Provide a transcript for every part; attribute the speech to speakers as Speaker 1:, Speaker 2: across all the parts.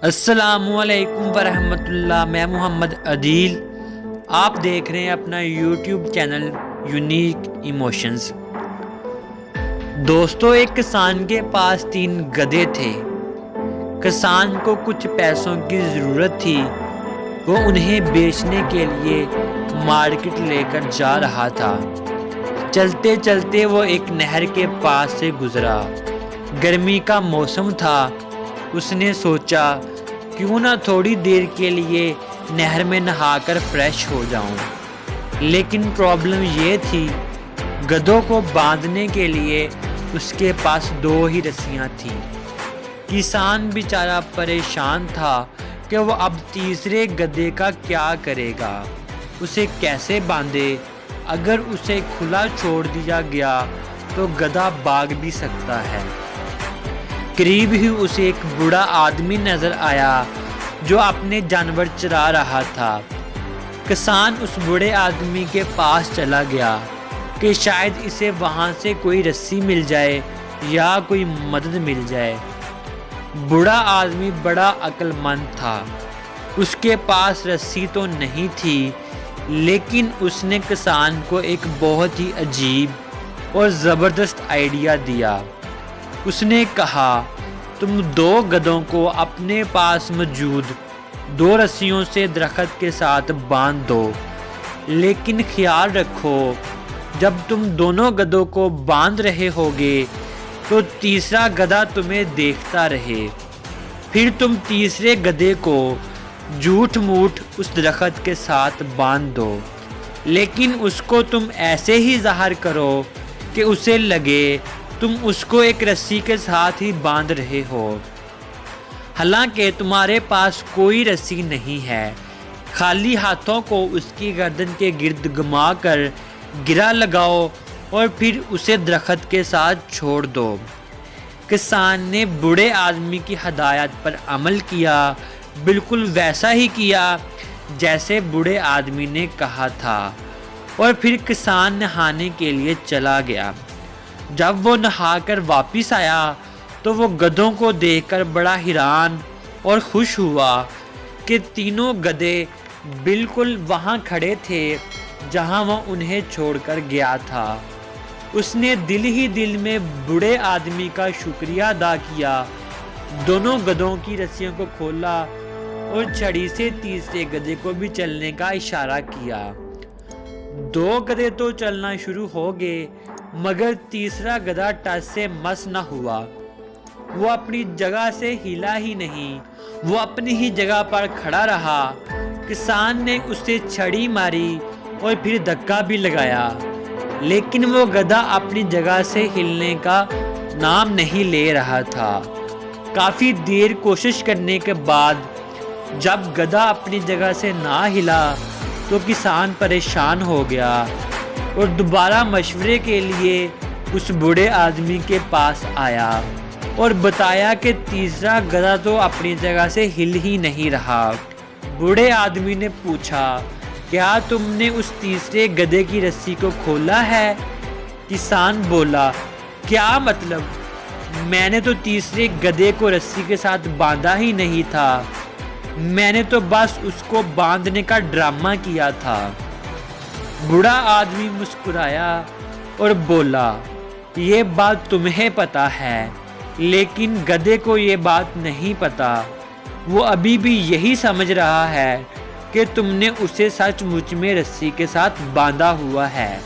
Speaker 1: السلام علیکم ورحمۃ اللہ۔ میں محمد عدیل، آپ دیکھ رہے ہیں اپنا یوٹیوب چینل یونیک ایموشنز۔ دوستو، ایک کسان کے پاس 3 گدھے تھے۔ کسان کو کچھ پیسوں کی ضرورت تھی، وہ انہیں بیچنے کے لیے مارکیٹ لے کر جا رہا تھا۔ چلتے چلتے وہ ایک نہر کے پاس سے گزرا۔ گرمی کا موسم تھا۔ اس نے سوچا کیوں نہ تھوڑی دیر کے لیے نہر میں نہا کر فریش ہو جاؤں، لیکن پرابلم یہ تھی گدھوں کو باندھنے کے لیے اس کے پاس 2 ہی رسیاں تھیں۔ کسان بیچارہ پریشان تھا کہ وہ اب تیسرے گدھے کا کیا کرے گا، اسے کیسے باندھے۔ اگر اسے کھلا چھوڑ دیا گیا تو گدھا بھاگ بھی سکتا ہے۔ قریب ہی اسے ایک بوڑھا آدمی نظر آیا جو اپنے جانور چرا رہا تھا۔ کسان اس بوڑھے آدمی کے پاس چلا گیا کہ شاید اسے وہاں سے کوئی رسی مل جائے یا کوئی مدد مل جائے۔ بوڑھا آدمی بڑا عقل مند تھا۔ اس کے پاس رسی تو نہیں تھی، لیکن اس نے کسان کو ایک بہت ہی عجیب اور زبردست آئیڈیا دیا۔ اس نے کہا، تم 2 گدھوں کو اپنے پاس موجود 2 رسیوں سے درخت کے ساتھ باندھ دو، لیکن خیال رکھو جب تم دونوں گدھوں کو باندھ رہے ہوگے تو تیسرا گدھا تمہیں دیکھتا رہے۔ پھر تم تیسرے گدھے کو جھوٹ موٹ اس درخت کے ساتھ باندھ دو، لیکن اس کو تم ایسے ہی ظاہر کرو کہ اسے لگے تم اس کو ایک رسی کے ساتھ ہی باندھ رہے ہو، حالانکہ تمہارے پاس کوئی رسی نہیں ہے۔ خالی ہاتھوں کو اس کی گردن کے گرد گھما کر گرہ لگاؤ اور پھر اسے درخت کے ساتھ چھوڑ دو۔ کسان نے بوڑھے آدمی کی ہدایت پر عمل کیا، بالکل ویسا ہی کیا جیسے بوڑھے آدمی نے کہا تھا، اور پھر کسان نہانے کے لیے چلا گیا۔ جب وہ نہا کر واپس آیا تو وہ گدھوں کو دیکھ کر بڑا حیران اور خوش ہوا کہ 3 گدھے بالکل وہاں کھڑے تھے جہاں وہ انہیں چھوڑ کر گیا تھا۔ اس نے دل ہی دل میں بوڑھے آدمی کا شکریہ ادا کیا، دونوں گدھوں کی رسیوں کو کھولا اور چھڑی سے تیسرے گدھے کو بھی چلنے کا اشارہ کیا۔ 2 گدھے تو چلنا شروع ہو گئے، مگر تیسرا گدھا ٹس سے مس نہ ہوا۔ وہ اپنی جگہ سے ہلا ہی نہیں، وہ اپنی ہی جگہ پر کھڑا رہا۔ کسان نے اسے چھڑی ماری اور پھر دھکا بھی لگایا، لیکن وہ گدھا اپنی جگہ سے ہلنے کا نام نہیں لے رہا تھا۔ کافی دیر کوشش کرنے کے بعد جب گدھا اپنی جگہ سے نہ ہلا تو کسان پریشان ہو گیا اور دوبارہ مشورے کے لیے اس بوڑھے آدمی کے پاس آیا اور بتایا کہ تیسرا گدھا تو اپنی جگہ سے ہل ہی نہیں رہا۔ بوڑھے آدمی نے پوچھا، کیا تم نے اس تیسرے گدھے کی رسی کو کھولا ہے؟ کسان بولا، کیا مطلب؟ میں نے تو تیسرے گدھے کو رسی کے ساتھ باندھا ہی نہیں تھا، میں نے تو بس اس کو باندھنے کا ڈرامہ کیا تھا۔ بوڑھا آدمی مسکرایا اور بولا، یہ بات تمہیں پتا ہے، لیکن گدھے کو یہ بات نہیں پتا۔ وہ ابھی بھی یہی سمجھ رہا ہے کہ تم نے اسے سچ مچ میں رسی کے ساتھ باندھا ہوا ہے،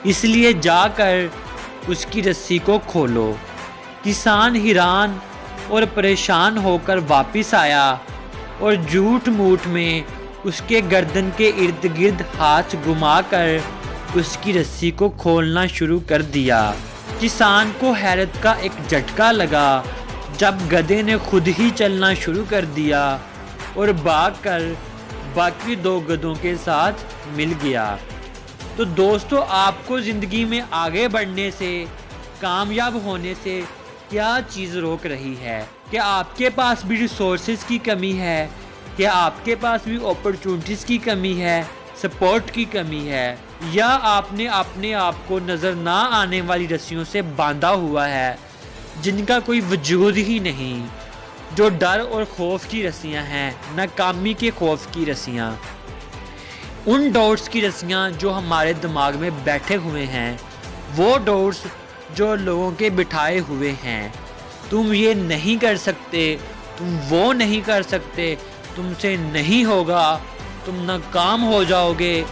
Speaker 1: اس لیے جا کر اس کی رسی کو کھولو۔ کسان حیران اور پریشان ہو کر واپس آیا اور جھوٹ موٹ میں اس کے گردن کے ارد گرد ہاتھ گھما کر اس کی رسی کو کھولنا شروع کر دیا۔ کسان کو حیرت کا ایک جھٹکا لگا جب گدھے نے خود ہی چلنا شروع کر دیا اور بھاگ کر باقی 2 گدھوں کے ساتھ مل گیا۔ تو دوستو، آپ کو زندگی میں آگے بڑھنے سے، کامیاب ہونے سے کیا چیز روک رہی ہے؟ کیا آپ کے پاس بھی ریسورسز کی کمی ہے؟ کیا آپ کے پاس بھی اپرچونٹیز کی کمی ہے، سپورٹ کی کمی ہے، یا آپ نے اپنے آپ کو نظر نہ آنے والی رسیوں سے باندھا ہوا ہے جن کا کوئی وجود ہی نہیں؟ جو ڈر اور خوف کی رسیاں ہیں، ناکامی کے خوف کی رسیاں، ان ڈاؤٹس کی رسیاں جو ہمارے دماغ میں بیٹھے ہوئے ہیں، وہ ڈاؤٹس جو لوگوں کے بٹھائے ہوئے ہیں، تم یہ نہیں کر سکتے، تم وہ نہیں کر سکتے، تم سے نہیں ہوگا، تم ناکام ہو جاؤ گے،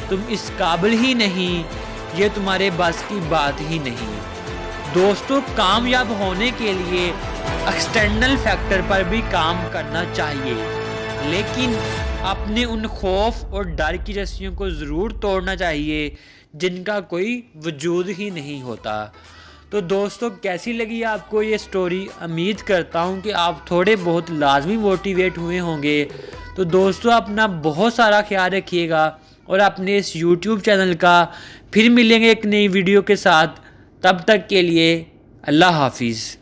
Speaker 1: تم اس قابل ہی نہیں، یہ تمہارے بس کی بات ہی نہیں۔ دوستو، کامیاب ہونے کے لیے ایکسٹرنل فیکٹر پر بھی کام کرنا چاہیے، لیکن اپنے ان خوف اور ڈر کی رسیوں کو ضرور توڑنا چاہیے جن کا کوئی وجود ہی نہیں ہوتا۔ تو دوستو، کیسی لگی آپ کو یہ سٹوری؟ امید کرتا ہوں کہ آپ تھوڑے بہت لازمی موٹیویٹ ہوئے ہوں گے۔ تو دوستو، اپنا بہت سارا خیال رکھیے گا اور اپنے اس یوٹیوب چینل کا پھر ملیں گے ایک نئی ویڈیو کے ساتھ۔ تب تک کے لیے اللہ حافظ۔